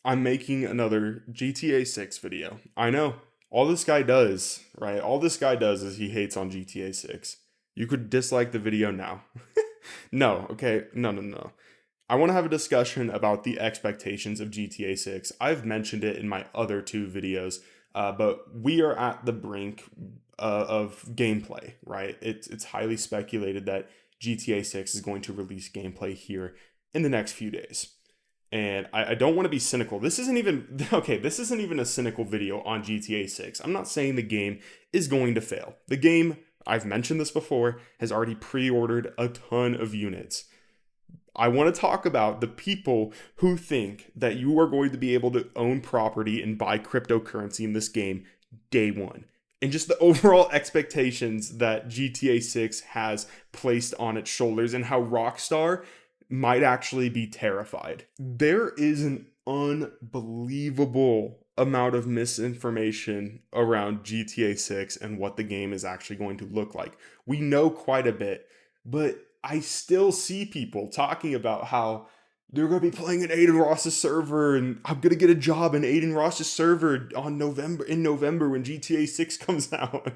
I'm making another GTA 6 video. I know. All this guy does, right? All this guy does is he hates on GTA 6. You could dislike the video now. No, okay. No, no, no. I want to have a discussion about the expectations of GTA 6. I've mentioned it in my other two videos, but we are at the brink of gameplay, right? It's highly speculated that GTA 6 is going to release gameplay here in the next few days. And I don't want to be cynical. This isn't even okay. This isn't even a cynical video on GTA 6. I'm not saying the game is going to fail. The game, I've mentioned this before, has already pre-ordered a ton of units. I want to talk about the people who think that you are going to be able to own property and buy cryptocurrency in this game day one. And just the overall expectations that GTA 6 has placed on its shoulders, and how Rockstar might actually be terrified. There is an unbelievable amount of misinformation around GTA 6 and what the game is actually going to look like. We know quite a bit, but I still see people talking about how they're going to be playing in Aiden Ross's server, and I'm going to get a job in Aiden Ross's server in November when GTA 6 comes out.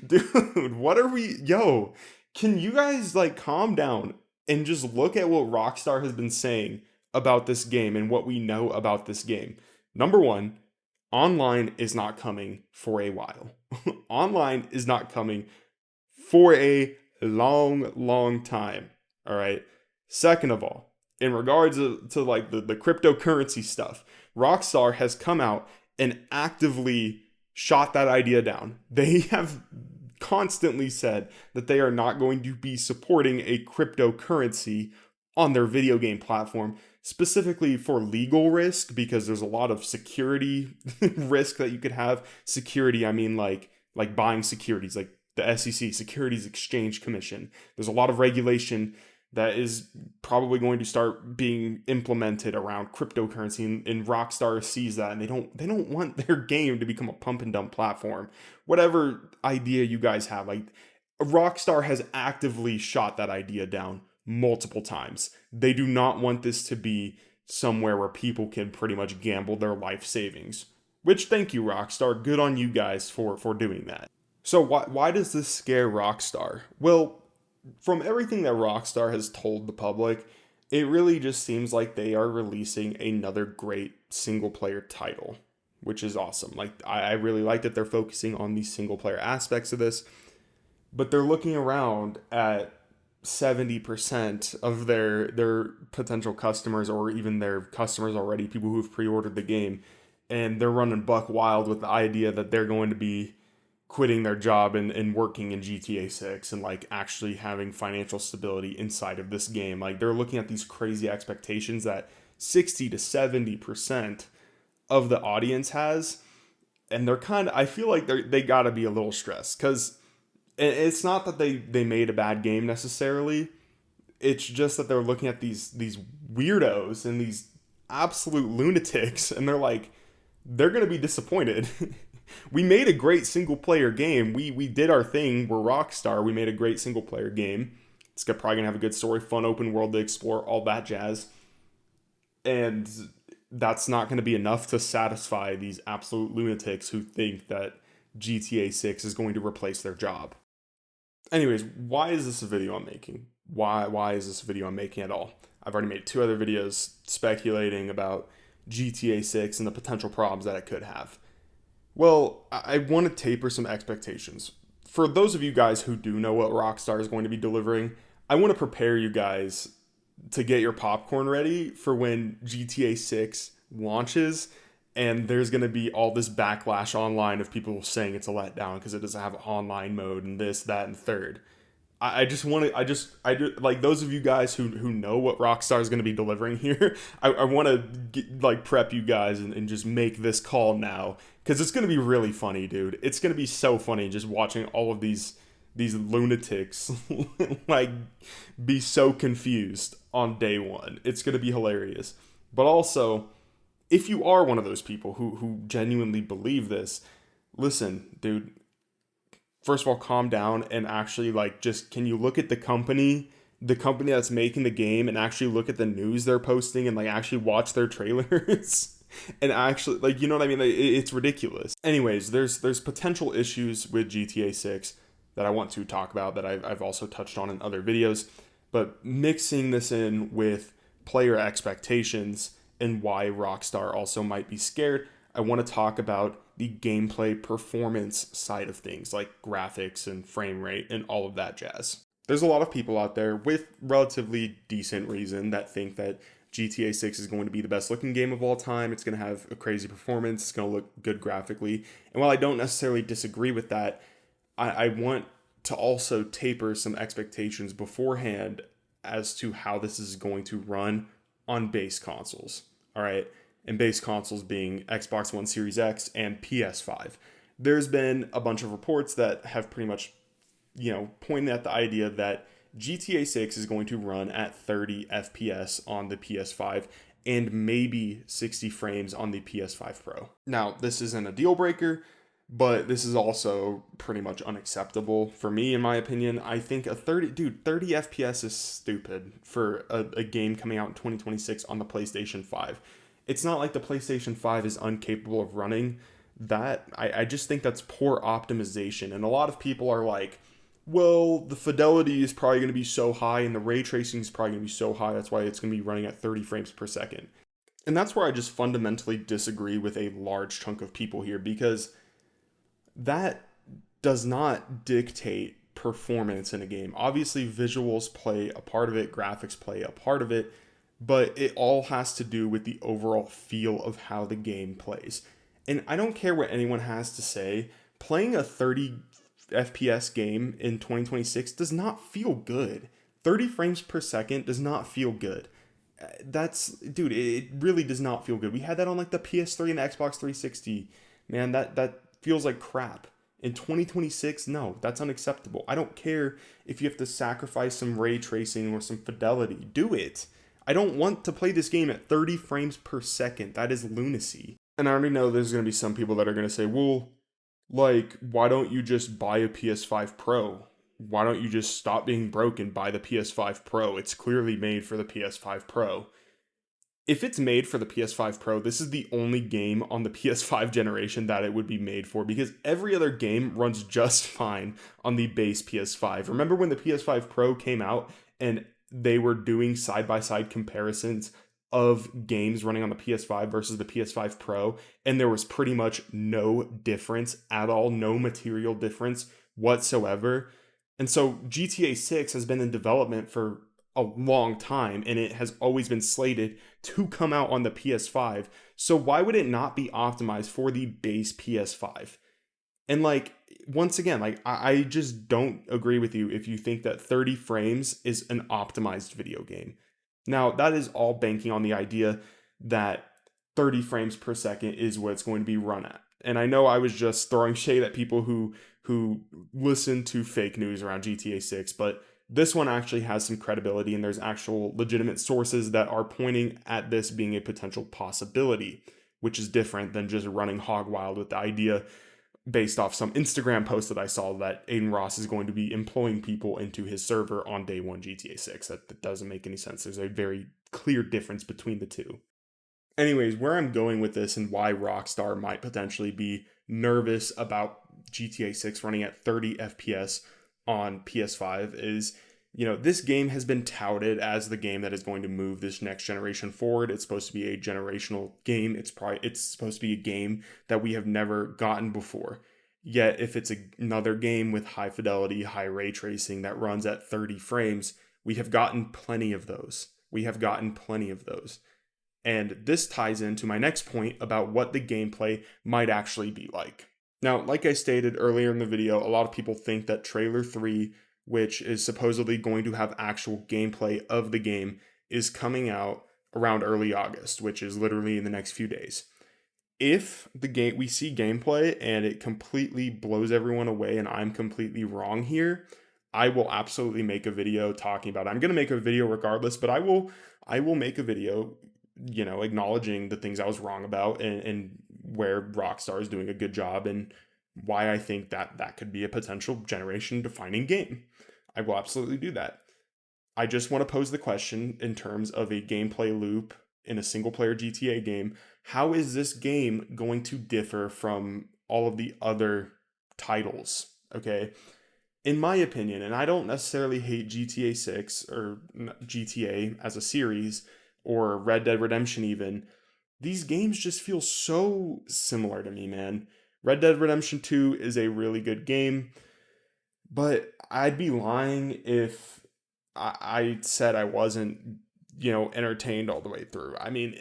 Dude, what are we, yo, can you guys like calm down and just look at what Rockstar has been saying about this game and what we know about this game? Number one, online is not coming for a while. Online is not coming for a long, long time. All right. Second of all, in regards to like the cryptocurrency stuff, Rockstar has come out and actively shot that idea down. They have constantly said that they are not going to be supporting a cryptocurrency on their video game platform, specifically for legal risk, because there's a lot of security risk that you could have. Security, I mean like buying securities, like the SEC, Securities Exchange Commission. There's a lot of regulation that is probably going to start being implemented around cryptocurrency, and Rockstar sees that, and they don't want their game to become a pump and dump platform. Whatever idea you guys have, like Rockstar has actively shot that idea down multiple times. They do not want this to be somewhere where people can pretty much gamble their life savings. Which, thank you, Rockstar. Good on you guys for doing that. So why does this scare Rockstar? Well, from everything that Rockstar has told the public, it really just seems like they are releasing another great single player title, which is awesome. Like I really like that they're focusing on these single player aspects of this, but they're looking around at 70% of their potential customers, or even their customers already, people who've pre-ordered the game, and they're running buck wild with the idea that they're going to be quitting their job and working in GTA 6 and like actually having financial stability inside of this game. Like they're looking at these crazy expectations that 60 to 70% of the audience has, and they're kind of, I feel like they got to be a little stressed, cuz it's not that they made a bad game necessarily. It's just that they're looking at these weirdos and these absolute lunatics, and they're going to be disappointed. We made a great single player game. We did our thing. We're Rockstar. We made a great single player game. It's probably gonna have a good story, fun open world to explore, all that jazz. And that's not going to be enough to satisfy these absolute lunatics who think that GTA 6 is going to replace their job. Anyways, why is this a video I'm making? Why is this a video I'm making at all? I've already made two other videos speculating about GTA 6 and the potential problems that it could have. Well, I want to taper some expectations. For those of you guys who do know what Rockstar is going to be delivering, I want to prepare you guys to get your popcorn ready for when GTA 6 launches, and there's going to be all this backlash online of people saying it's a letdown because it doesn't have online mode and this, that, and third. I just want to, I do, like those of you guys who know what Rockstar is going to be delivering here, I want to like prep you guys and just make this call now, because it's going to be really funny, dude. It's going to be so funny just watching all of these lunatics like be so confused on day one. It's going to be hilarious. But also, if you are one of those people who genuinely believe this, listen, dude, first of all, calm down and actually like just, can you look at the company that's making the game, and actually look at the news they're posting and like actually watch their trailers? And actually, like, you know what I mean? Like, it's ridiculous. Anyways, there's potential issues with GTA 6 that I want to talk about that I've also touched on in other videos. But mixing this in with player expectations and why Rockstar also might be scared, I want to talk about the gameplay performance side of things, like graphics and frame rate and all of that jazz. There's a lot of people out there with relatively decent reason that think that GTA 6 is going to be the best looking game of all time. It's going to have a crazy performance. It's going to look good graphically. And while I don't necessarily disagree with that, I want to also taper some expectations beforehand as to how this is going to run on base consoles. All right. And base consoles being Xbox One Series X and PS5. There's been a bunch of reports that have pretty much, pointed at the idea that GTA 6 is going to run at 30 FPS on the PS5 and maybe 60 frames on the PS5 Pro. Now, this isn't a deal breaker, but this is also pretty much unacceptable for me, in my opinion. I think 30 FPS is stupid for a game coming out in 2026 on the PlayStation 5. It's not like the PlayStation 5 is incapable of running that. I just think that's poor optimization. And a lot of people are like, well, the fidelity is probably going to be so high and the ray tracing is probably going to be so high. That's why it's going to be running at 30 frames per second. And that's where I just fundamentally disagree with a large chunk of people here, because that does not dictate performance in a game. Obviously, visuals play a part of it, graphics play a part of it, but it all has to do with the overall feel of how the game plays. And I don't care what anyone has to say, playing a 30 FPS game in 2026 does not feel good. 30 frames per second does not feel good. Dude, it really does not feel good. We had that on like the PS3 and the Xbox 360. Man, that feels like crap. In 2026, no, that's unacceptable. I don't care if you have to sacrifice some ray tracing or some fidelity. Do it. I don't want to play this game at 30 frames per second. That is lunacy. And I already know there's going to be some people that are going to say, well, like, why don't you just buy a PS5 Pro? Why don't you just stop being broke and buy the PS5 Pro? It's clearly made for the PS5 Pro. If it's made for the PS5 Pro, this is the only game on the PS5 generation that it would be made for, because every other game runs just fine on the base PS5. Remember when the PS5 Pro came out and they were doing side-by-side comparisons of games running on the PS5 versus the PS5 Pro, and there was pretty much no difference at all, no material difference whatsoever. And so GTA 6 has been in development for a long time, and it has always been slated to come out on the PS5. So why would it not be optimized for the base PS5? And like, once again, like, I just don't agree with you if you think that 30 frames is an optimized video game. Now, that is all banking on the idea that 30 frames per second is what it's going to be run at. And I know I was just throwing shade at people who listen to fake news around GTA 6, but this one actually has some credibility, and there's actual legitimate sources that are pointing at this being a potential possibility, which is different than just running hog wild with the idea based off some Instagram post that I saw that Aiden Ross is going to be employing people into his server on day one GTA 6. That doesn't make any sense. There's a very clear difference between the two. Anyways, where I'm going with this and why Rockstar might potentially be nervous about GTA 6 running at 30 FPS on PS5 is, this game has been touted as the game that is going to move this next generation forward. It's supposed to be a generational game. It's supposed to be a game that we have never gotten before. Yet, if it's another game with high fidelity, high ray tracing that runs at 30 frames, we have gotten plenty of those. And this ties into my next point about what the gameplay might actually be like. Now, like I stated earlier in the video, a lot of people think that Trailer 3, which is supposedly going to have actual gameplay of the game, is coming out around early August, which is literally in the next few days. If we see gameplay and it completely blows everyone away and I'm completely wrong here, I will absolutely make a video talking about it. I'm going to make a video regardless, but I will make a video, acknowledging the things I was wrong about and where Rockstar is doing a good job and why I think that could be a potential generation defining game. I will absolutely do that. I just want to pose the question in terms of a gameplay loop in a single player GTA game. how is this game going to differ from all of the other titles? Okay. In my opinion, and I don't necessarily hate GTA 6 or GTA as a series or Red Dead Redemption even, these games just feel so similar to me, man. Red Dead Redemption 2 is a really good game, but I'd be lying if I said I wasn't, entertained all the way through. I mean,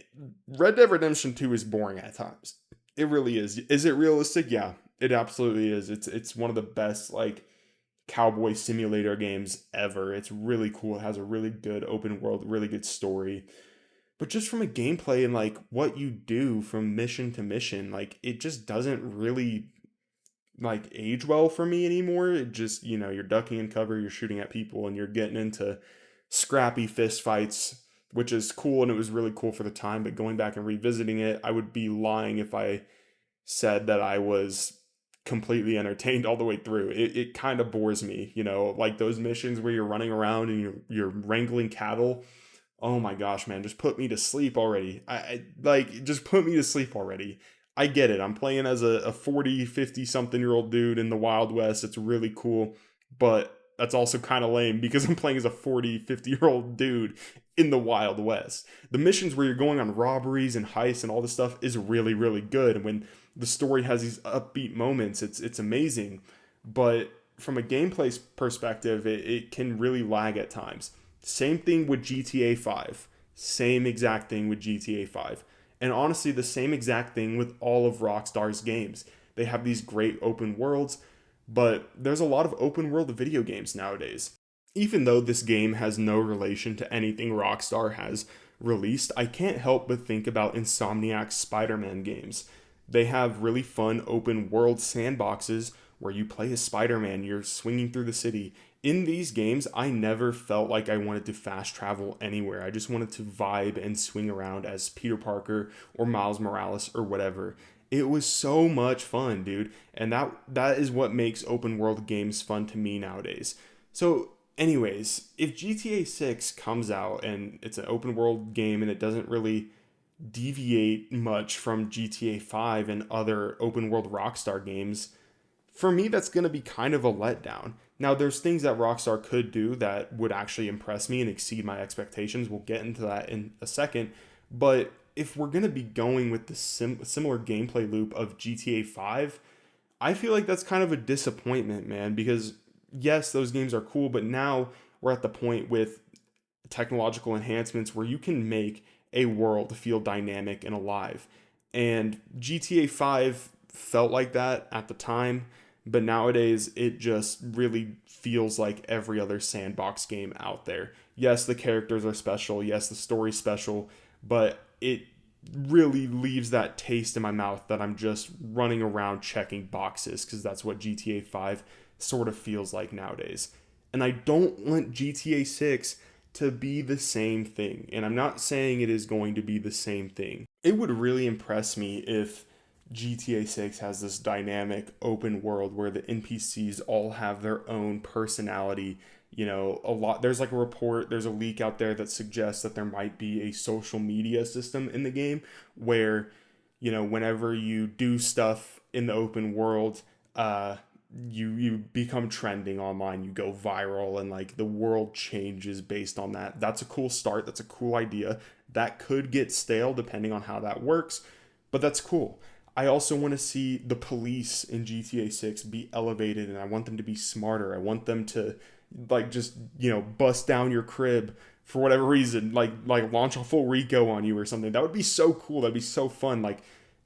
Red Dead Redemption 2 is boring at times. It really is. Is it realistic? Yeah, it absolutely is. It's one of the best like cowboy simulator games ever. It's really cool. It has a really good open world, really good story. But just from a gameplay and like what you do from mission to mission, like it just doesn't really like age well for me anymore. It just, you're ducking and cover, you're shooting at people and you're getting into scrappy fist fights, which is cool and it was really cool for the time, but going back and revisiting it, I would be lying if I said that I was completely entertained all the way through. It kind of bores me, like those missions where you're running around and you're wrangling cattle. Oh my gosh, man, just put me to sleep already. I like just put me to sleep already. I get it. I'm playing as a 40, 50 something year old dude in the Wild West. It's really cool, but that's also kind of lame because I'm playing as a 40, 50-year old dude in the Wild West. The missions where you're going on robberies and heists and all this stuff is really, really good. And when the story has these upbeat moments, it's amazing. But from a gameplay perspective, it can really lag at times. Same thing with GTA 5. Same exact thing with GTA 5. And honestly, the same exact thing with all of Rockstar's games. They have these great open worlds, but there's a lot of open world video games nowadays. Even though this game has no relation to anything Rockstar has released, I can't help but think about Insomniac's Spider Man games. They have really fun open world sandboxes where you play as Spider Man, you're swinging through the city. In these games, I never felt like I wanted to fast travel anywhere. I just wanted to vibe and swing around as Peter Parker or Miles Morales or whatever. It was so much fun, dude. And that is what makes open world games fun to me nowadays. So, anyways, if GTA 6 comes out and it's an open world game and it doesn't really deviate much from GTA 5 and other open world Rockstar games, for me, that's going to be kind of a letdown. Now, there's things that Rockstar could do that would actually impress me and exceed my expectations. We'll get into that in a second. But if we're going to be going with the similar gameplay loop of GTA 5, I feel like that's kind of a disappointment, man, because yes, those games are cool, but now we're at the point with technological enhancements where you can make a world feel dynamic and alive. And GTA 5 felt like that at the time, but nowadays it just really feels like every other sandbox game out there. Yes, the characters are special, yes, the story's special, but it really leaves that taste in my mouth that I'm just running around checking boxes because that's what GTA 5 sort of feels like nowadays. And I don't want GTA 6 to be the same thing. And I'm not saying it is going to be the same thing. It would really impress me if GTA 6 has this dynamic open world where the NPCs all have their own personality. There's like a report, there's a leak out there that suggests that there might be a social media system in the game where, whenever you do stuff in the open world, you become trending online, you go viral, and like the world changes based on that. That's a cool start, that's a cool idea. That could get stale depending on how that works, but that's cool. I also want to see the police in GTA 6 be elevated, and I want them to be smarter. I want them to like just, bust down your crib for whatever reason, like launch a full Rico on you or something. That would be so cool. That'd be so fun. Like,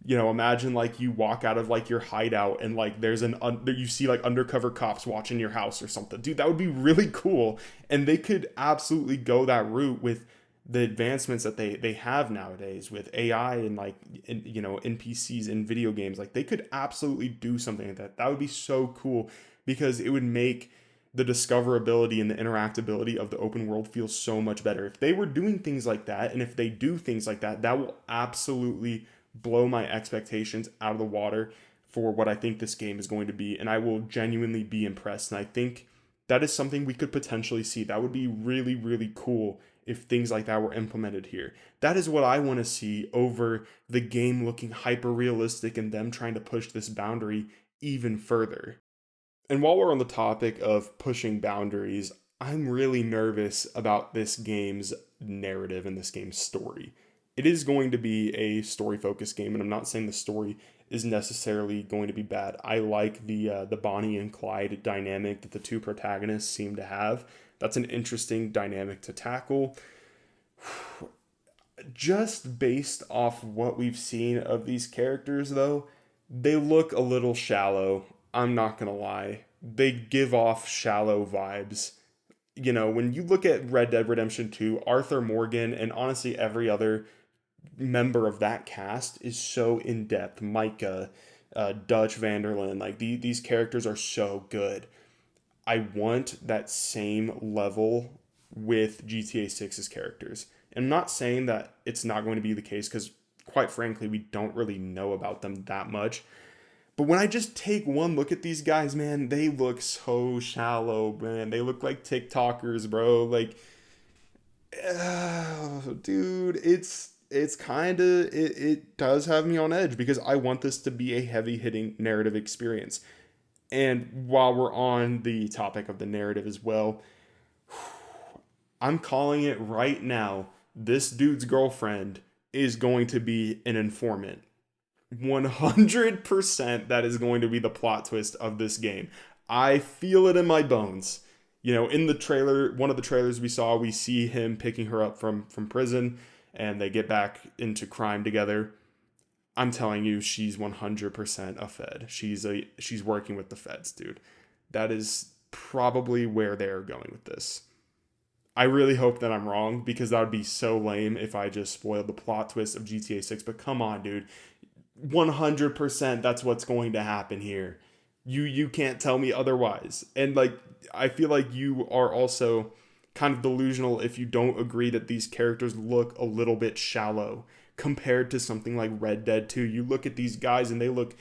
imagine like you walk out of like your hideout and like there's you see like undercover cops watching your house or something. Dude, that would be really cool. And they could absolutely go that route with the advancements that they have nowadays with AI and like NPCs in video games. Like they could absolutely do something like that. That would be so cool because it would make the discoverability and the interactability of the open world feel so much better. If they were doing things like that, and if they do things like that, that will absolutely blow my expectations out of the water for what I think this game is going to be, and I will genuinely be impressed. And I think that is something we could potentially see. That would be really, really cool if things like that were implemented here. That is what I want to see over the game looking hyper realistic and them trying to push this boundary even further. And while we're on the topic of pushing boundaries, I'm really nervous about this game's narrative and this game's story. It is going to be a story focused game, and I'm not saying the story is necessarily going to be bad. I like the Bonnie and Clyde dynamic that the two protagonists seem to have. That's an interesting dynamic to tackle. Just based off what we've seen of these characters, though, they look a little shallow. I'm not gonna lie. They give off shallow vibes. You know, when you look at Red Dead Redemption 2, Arthur Morgan and honestly every other member of that cast is so in depth. Micah, Dutch Vanderlyn, like these characters are so good. I want that same level with GTA 6's characters. I'm not saying that it's not going to be the case because, quite frankly, we don't really know about them that much. But when I just take one look at these guys, man, they look so shallow, man. They look like TikTokers, bro. Like, dude, it's kind of it does have me on edge because I want this to be a heavy hitting narrative experience. And while we're on the topic of the narrative as well, I'm calling it right now. This dude's girlfriend is going to be an informant. 100% that is going to be the plot twist of this game. I feel it in my bones. You know, in the trailer, one of the trailers we saw, we see him picking her up from prison and they get back into crime together. I'm telling you, she's 100% a Fed. She's working with the Feds, dude. That is probably where they're going with this. I really hope that I'm wrong because that would be so lame if I just spoiled the plot twist of GTA 6. But come on, dude. 100% that's what's going to happen here. You can't tell me otherwise. And like I feel like you are also kind of delusional if you don't agree that these characters look a little bit shallow compared to something like Red Dead 2. You look at these guys and they look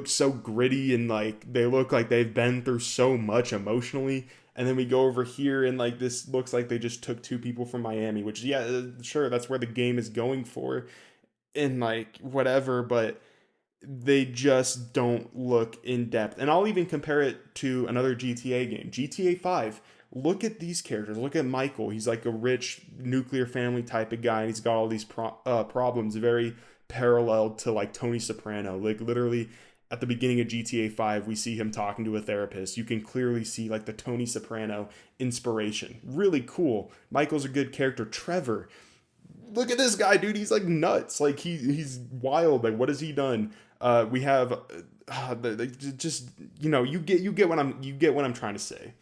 so gritty and like they look like they've been through so much emotionally. And then we go over here and like this looks like they just took two people from Miami, which yeah, sure, that's where the game is going for and like whatever, but they just don't look in depth. And I'll even compare it to another GTA game, GTA 5. Look at these characters. Look at Michael. He's like a rich nuclear family type of guy, and he's got all these problems, very parallel to like Tony Soprano. Like literally at the beginning of GTA 5, we see him talking to a therapist. You can clearly see like the Tony Soprano inspiration. Really cool. Michael's a good character. Trevor, look at this guy, dude. He's like nuts. Like he's wild. Like what has he done? We have just you get what I'm trying to say.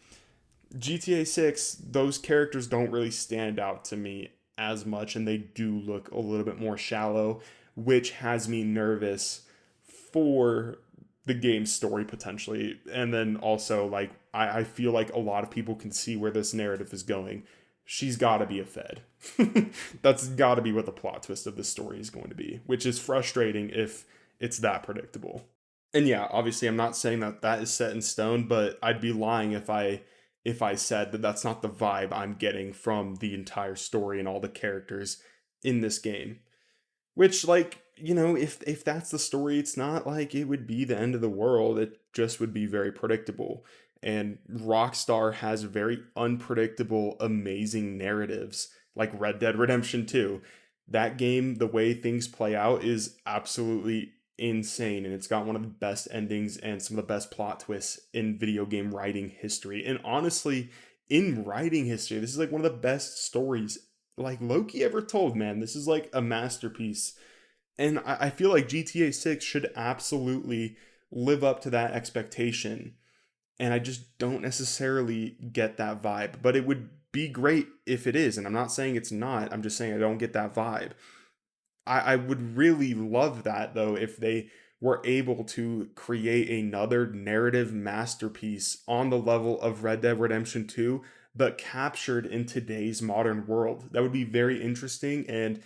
GTA 6, those characters don't really stand out to me as much, and they do look a little bit more shallow, which has me nervous for the game's story potentially. And then also, like, I feel like a lot of people can see where this narrative is going. She's got to be a Fed. That's got to be what the plot twist of this story is going to be, which is frustrating if it's that predictable. And yeah, obviously, I'm not saying that that is set in stone, but I'd be lying if I said that that's not the vibe I'm getting from the entire story and all the characters in this game. Which, like, you know, if that's the story, it's not like it would be the end of the world. It just would be very predictable. And Rockstar has very unpredictable, amazing narratives, like Red Dead Redemption 2. That game, the way things play out, is absolutely insane. And it's got one of the best endings and some of the best plot twists in video game writing history. And honestly, in writing history, this is like one of the best stories like Loki ever told, man. This is like a masterpiece. And I feel like GTA 6 should absolutely live up to that expectation. And I just don't necessarily get that vibe. But it would be great if it is. And I'm not saying it's not. I'm just saying I don't get that vibe. I would really love that, though, if they were able to create another narrative masterpiece on the level of Red Dead Redemption 2, but captured in today's modern world. That would be very interesting, and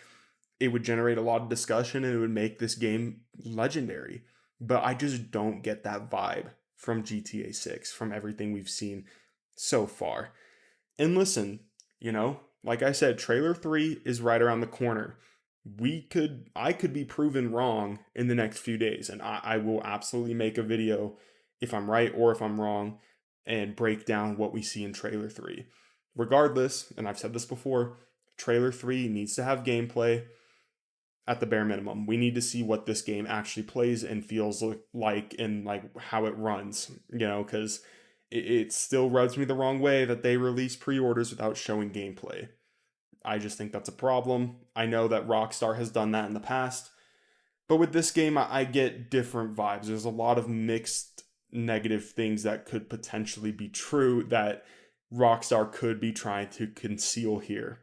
it would generate a lot of discussion, and it would make this game legendary. But I just don't get that vibe from GTA 6, from everything we've seen so far. And listen, you know, Like I said, trailer 3 is right around the corner. I could be proven wrong in the next few days, and I will absolutely make a video if I'm right or if I'm wrong and break down what we see in trailer 3. Regardless, and I've said this before, trailer 3 needs to have gameplay at the bare minimum. We need to see what this game actually plays and feels like and like how it runs, because it still rubs me the wrong way that they release pre-orders without showing gameplay. I just think that's a problem. I know that Rockstar has done that in the past, but with this game, I get different vibes. There's a lot of mixed negative things that could potentially be true that Rockstar could be trying to conceal here.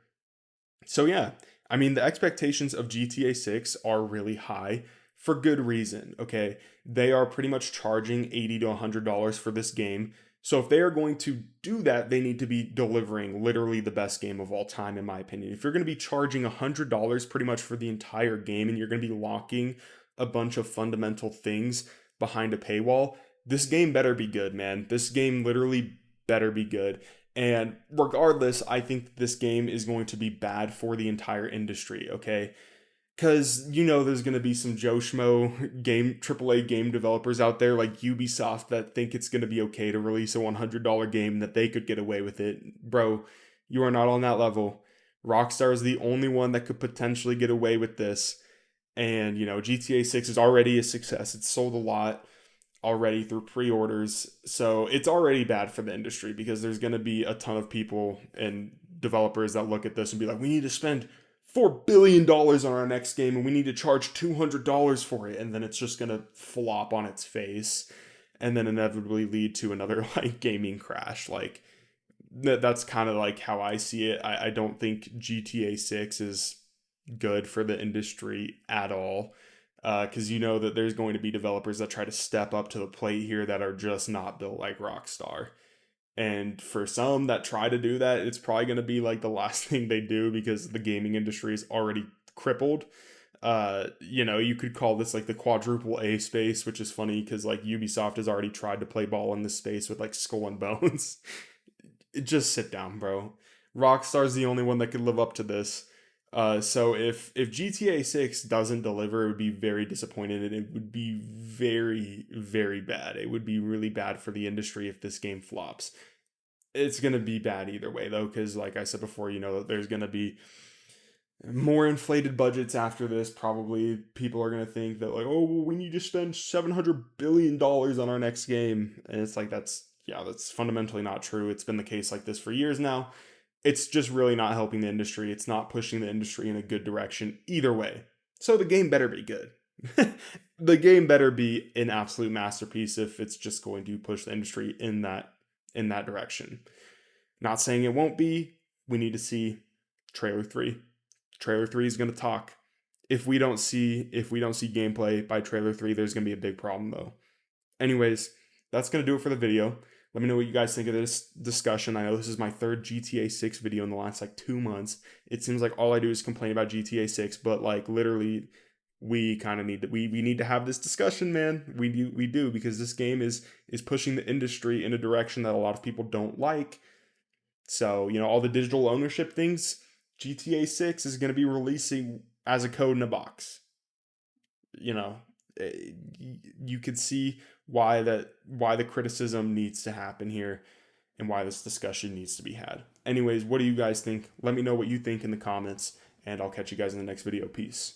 So yeah, I mean the expectations of GTA 6 are really high for good reason, okay? They are pretty much charging $80 to $100 for this game. So if they are going to do that, they need to be delivering literally the best game of all time in my opinion. If you're going to be charging $100 pretty much for the entire game and you're going to be locking a bunch of fundamental things behind a paywall, this game better be good, man. This game literally better be good. And regardless, I think this game is going to be bad for the entire industry, okay? Because there's going to be some Joe Schmo AAA game developers out there like Ubisoft that think it's going to be okay to release a $100 game, that they could get away with it. Bro, you are not on that level. Rockstar is the only one that could potentially get away with this. And, GTA 6 is already a success. It's sold a lot already through pre-orders. So it's already bad for the industry because there's going to be a ton of people and developers that look at this and be like, we need to spend $4 billion on our next game and we need to charge $200 for it. And then it's just going to flop on its face and then inevitably lead to another like gaming crash. Like that's kind of like how I see it. I don't think GTA 6 is good for the industry at all, because that there's going to be developers that try to step up to the plate here that are just not built like Rockstar. And for some that try to do that, it's probably going to be like the last thing they do because the gaming industry is already crippled. You could call this like the quadruple A space, which is funny because like Ubisoft has already tried to play ball in this space with like Skull and Bones. Just sit down, bro. Rockstar's the only one that could live up to this. So if GTA 6 doesn't deliver, it would be very disappointed and it would be very, very bad. It would be really bad for the industry if this game flops. It's going to be bad either way, though, because like I said before, there's going to be more inflated budgets after this. Probably people are going to think that like, oh, well, we need to spend $700 billion on our next game. And it's like, that's fundamentally not true. It's been the case like this for years now. It's just really not helping the industry. It's not pushing the industry in a good direction either way. So the game better be good. The game better be an absolute masterpiece if it's just going to push the industry in that direction. Not saying it won't be. We need to see trailer 3. Trailer 3 is going to talk. If we don't see gameplay by trailer 3, there's going to be a big problem though. Anyways, that's going to do it for the video. Let me know what you guys think of this discussion. I know this is my third GTA 6 video in the last like 2 months. It seems like all I do is complain about GTA 6, but like literally we kind of need to we need to have this discussion, man. We do because this game is pushing the industry in a direction that a lot of people don't like. So, all the digital ownership things, GTA 6 is going to be releasing as a code in a box. You could see why the criticism needs to happen here and why this discussion needs to be had. Anyways, what do you guys think? Let me know what you think in the comments, and I'll catch you guys in the next video. Peace.